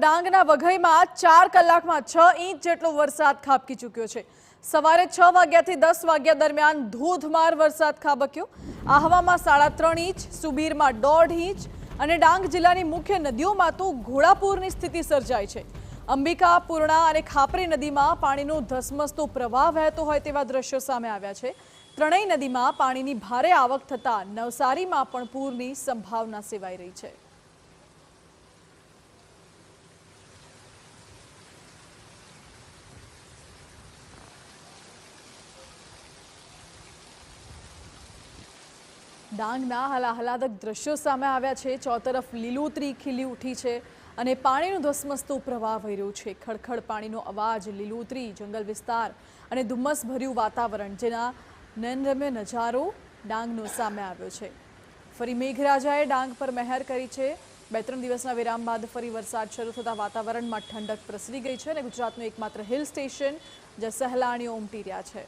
ડાંગના વઘઈમાં 4 કલાકમાં 6 ઇંચ જેટલો વરસાદ ખાબકી ચૂક્યો છે। સવારે 6 વાગ્યાથી 10 વાગ્યા દરમિયાન ધોધમાર વરસાદ ખાબક્યો। આહવામાં 3.5 ઇંચ, સુબીરમાં 1.5 ઇંચ અને ડાંગ જિલ્લાની મુખ્ય નદીઓમાં તો ઘોડાપૂરની સ્થિતિ સર્જાઈ છે। અંબિકા, પૂર્ણા અને ખાપરી નદીમાં પાણીનો ધસમસતો પ્રવાહ વહેતો હોય તેવા દ્રશ્યો સામે આવ્યા છે। ત્રણેય નદીમાં પાણીની ભારે આવક થતાં નવસારીમાં પણ પૂરની સંભાવના સેવાઈ રહી છે। ડાંગના આહલાદક દ્રશ્યો સામે આવ્યા છે। ચોતરફ લીલોતરી ખીલી ઉઠી છે અને પાણીનો ધસમસતો પ્રવાહ વહી રહ્યો છે। ખડખડ પાણીનો અવાજ, લીલોતરી, જંગલ વિસ્તાર અને ધુમ્મસભર્યું વાતાવરણ જેના નયનરમ્ય નજારો ડાંગનો સામે આવ્યો છે। ફરી મેઘરાજાએ ડાંગ પર મહેર કરી છે। 2-3 દિવસના વિરામ બાદ ફરી વરસાદ શરૂ થતાં વાતાવરણમાં ઠંડક પ્રસરી ગઈ છે અને ગુજરાતનું એકમાત્ર હિલ સ્ટેશન જ્યાં સહેલાણીઓ ઉમટી રહ્યા છે।